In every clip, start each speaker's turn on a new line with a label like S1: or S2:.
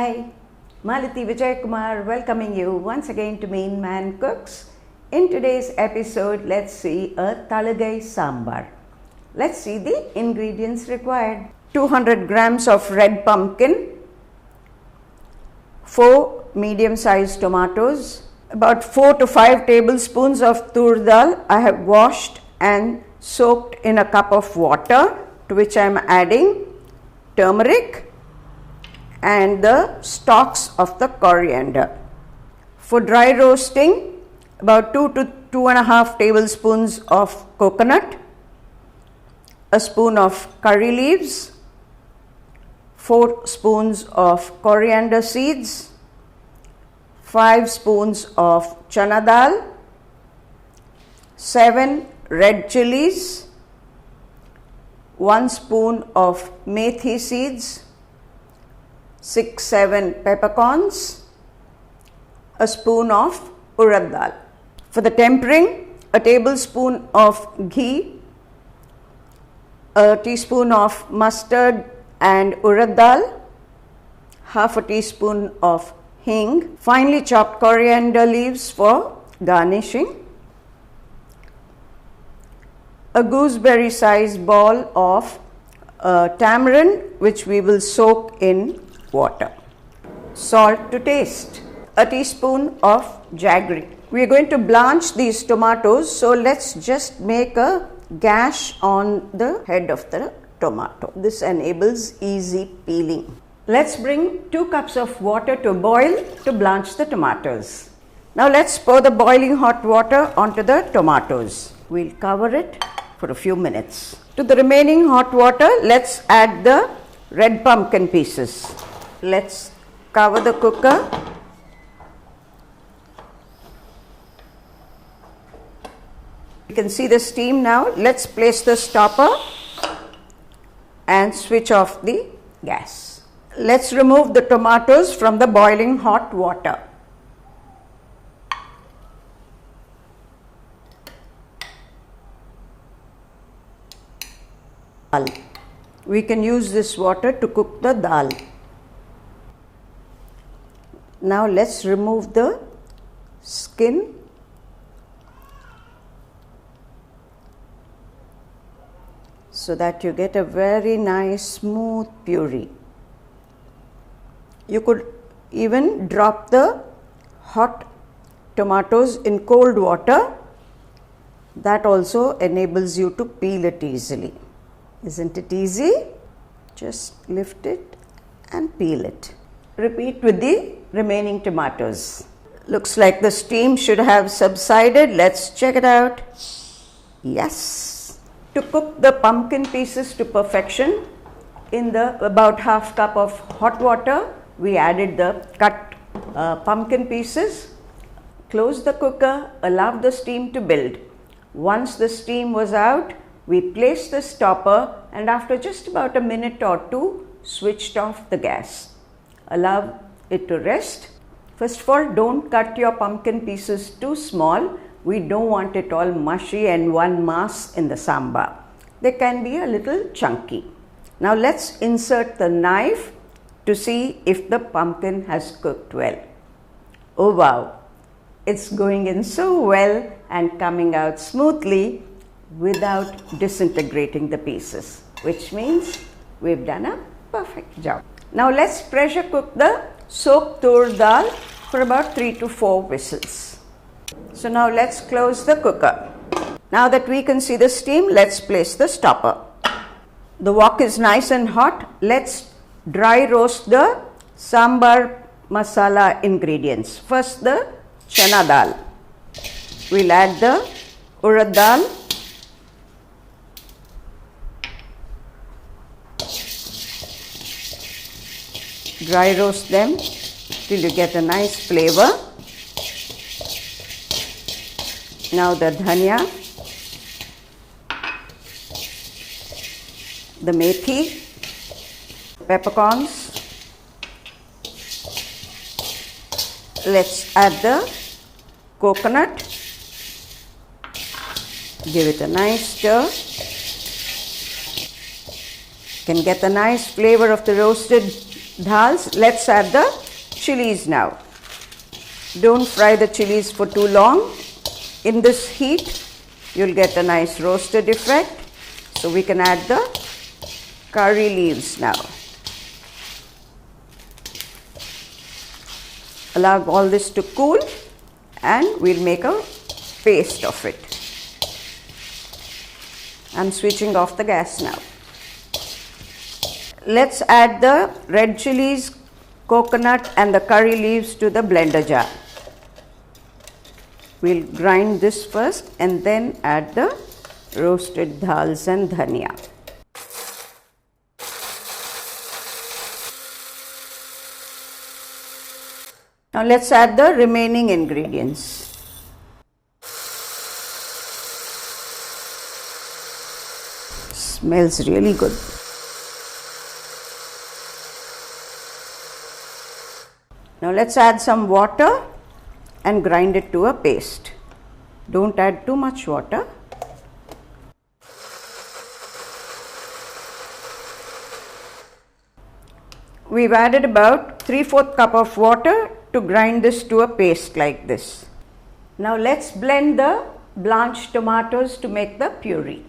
S1: Hi, Malati Vijay Kumar welcoming you once again to Meen Man Cooks. In today's episode, let's see a Thaligai Sambar. Let's see the ingredients required. 200 grams of red pumpkin, 4 medium-sized tomatoes, about 4 to 5 tablespoons of tur dal I have washed and soaked in a cup of water, to which I am adding turmeric and the stalks of the coriander. For dry roasting, about 2 to 2.5 tablespoons of coconut, a spoon of curry leaves, 4 spoons of coriander seeds, 5 spoons of chana dal, 7 red chilies, 1 spoon of methi seeds, 6-7 peppercorns, a spoon of urad dal. For the tempering, a tablespoon of ghee, a teaspoon of mustard and urad dal, half a teaspoon of hing, finely chopped coriander leaves for garnishing, a gooseberry sized ball of tamarind which we will soak in water. Salt to taste, a teaspoon of jaggery. We are going to blanch these tomatoes, so let's just make a gash on the head of the tomato. This enables easy peeling. Let's bring 2 cups of water to boil to blanch the tomatoes. Now let's pour the boiling hot water onto the tomatoes. We'll cover it for a few minutes. To the remaining hot water, let's add the red pumpkin pieces. Let's cover the cooker. You can see the steam now. Let's place the stopper and switch off the gas. Let's remove the tomatoes from the boiling hot water. We can use this water to cook the dal. Now let's remove the skin. So that you get a very nice smooth puree. You could even drop the hot tomatoes in cold water. That also enables you to peel it easily. Isn't it easy? Just lift it and peel it. Repeat with the remaining tomatoes. Looks like the steam should have subsided. Let's check it out. Yes. To cook the pumpkin pieces to perfection, in the about half cup of hot water, we added the cut pumpkin pieces. Close the cooker, allow the steam to build. Once the steam was out, we placed the stopper and after just about a minute or 2, switched off the gas. Allow it to rest. First of all, don't cut your pumpkin pieces too small. We don't want it all mushy and one mass in the sambar. They can be a little chunky. Now let's insert the knife to see if the pumpkin has cooked well. Oh wow, it's going in so well and coming out smoothly without disintegrating the pieces, which means we've done a perfect job. Now let's pressure cook the soaked tur dal for about 3 to 4 whistles. So now let's close the cooker. Now that we can see the steam, let's place the stopper. The wok is nice and hot. Let's dry roast the sambar masala ingredients. First the chana dal. We'll add the urad dal, dry roast them till you get a nice flavor. Now the dhania, the methi, peppercorns. Let's add the coconut. Give it a nice stir. Can get the nice flavor of the roasted dhals. Let's add the chilies now. Don't fry the chilies for too long. In this heat, you'll get a nice roasted effect. So we can add the curry leaves now. Allow all this to cool and we'll make a paste of it. I'm switching off the gas now. Let's add the red chilies, coconut and the curry leaves to the blender jar. We'll grind this first and then add the roasted dhals and dhania. Now let's add the remaining ingredients. Smells really good. Now let's add some water and grind it to a paste. Don't add too much water. We've added about 3/4 cup of water to grind this to a paste like this. Now let's blend the blanched tomatoes to make the puree.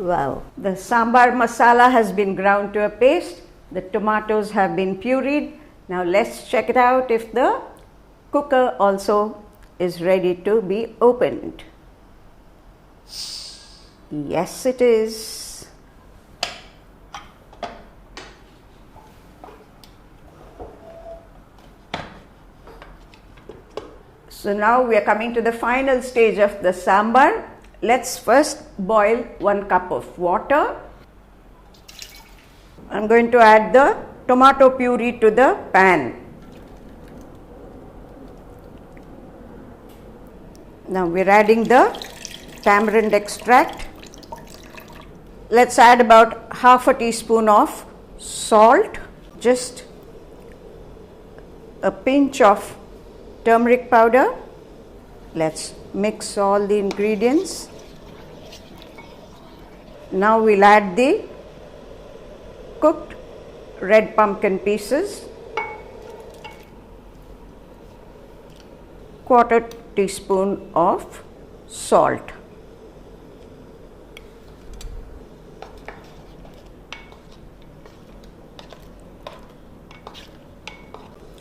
S1: Wow, the sambar masala has been ground to a paste. The tomatoes have been pureed. Now let's check it out if the cooker also is ready to be opened. Yes, it is. So now we are coming to the final stage of the sambar. Let's first boil 1 cup of water. I'm going to add the tomato puree to the pan. Now we're adding the tamarind extract. Let's add about 1/2 teaspoon of salt, just a pinch of turmeric powder. Let's mix all the ingredients. Now we'll add the cooked red pumpkin pieces, 1/4 teaspoon of salt.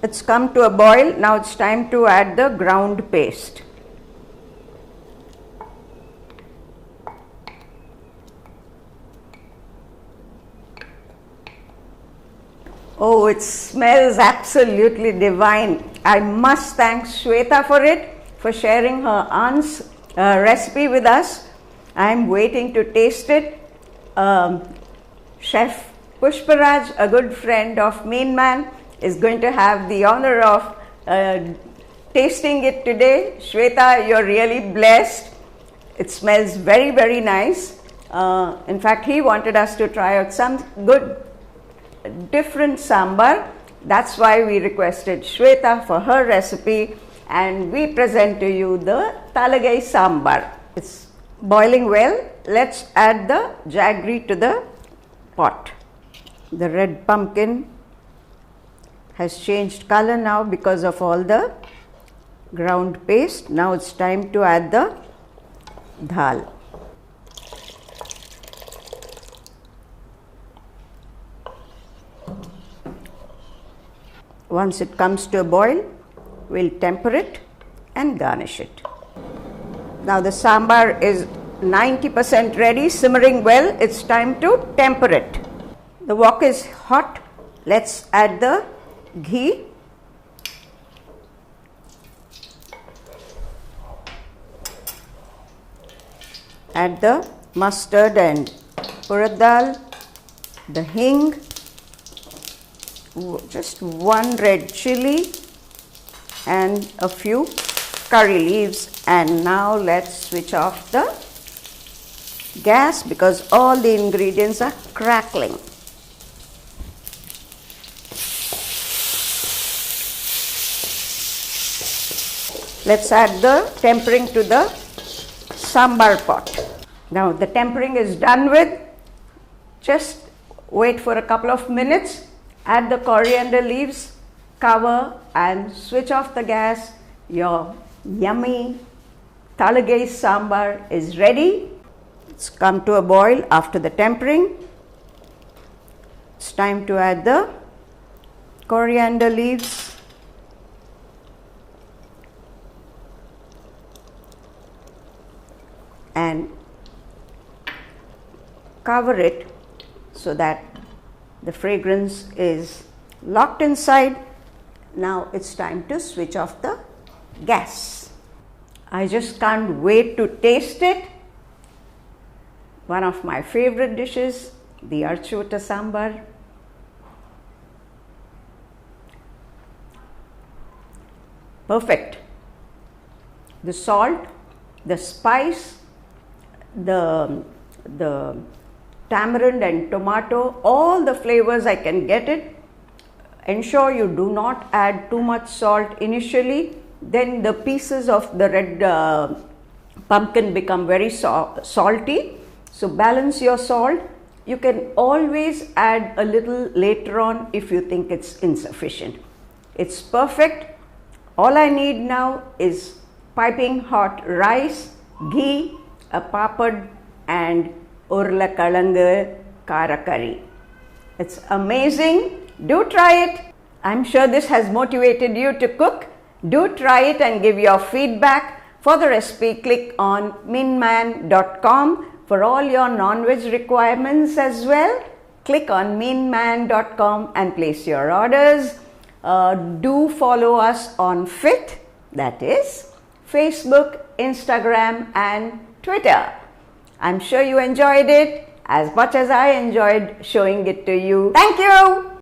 S1: It's come to a boil. Now it's time to add the ground paste. Oh, it smells absolutely divine. I must thank Shweta for it, for sharing her aunt's recipe with us. I'm waiting to taste it. Chef Pushparaj, a good friend of Meen, is going to have the honor of tasting it today. Shweta, you're really blessed. It smells very, very nice. In fact, he wanted us to try out some good different sambar. That's why we requested Shweta for her recipe, and we present to you the Thaligai Sambar. It's boiling well. Let's add the jaggery to the pot. The red pumpkin has changed color now because of all the ground paste. Now it's time to add the dal. Once it comes to a boil, we'll temper it and garnish it. Now the sambar is 90% ready, simmering well. It's time to temper it. The wok is hot. Let's add the ghee. Add the mustard and urad dal, the hing, just 1 red chili, and a few curry leaves, and now let's switch off the gas because all the ingredients are crackling. Let's add the tempering to the sambar pot. Now the tempering is done with. Just wait for a couple of minutes, add the coriander leaves, cover and switch off the gas. Your yummy Thaligai sambar is ready. It's come to a boil after the tempering. It's time to add the coriander leaves, and cover it so that the fragrance is locked inside. Now it's time to switch off the gas. I just can't wait to taste it. One of my favorite dishes, the Arachu Vitta Sambar. Perfect. The salt, the spice, the tamarind and tomato, all the flavors I can get it. Ensure you do not add too much salt initially, then the pieces of the red pumpkin become very salty. So balance your salt. You can always add a little later on if you think it's insufficient. It's perfect. All I need now is piping hot rice, ghee, a papad and urla kara curry. It's amazing. Do try it. I'm sure this has motivated you to cook. Do try it and give your feedback. For the recipe, click on meenman.com. For all your non-veg requirements as well, click on meenman.com and place your orders. Do follow us on FIT, that is Facebook, Instagram and Twitter. I'm sure you enjoyed it as much as I enjoyed showing it to you. Thank you.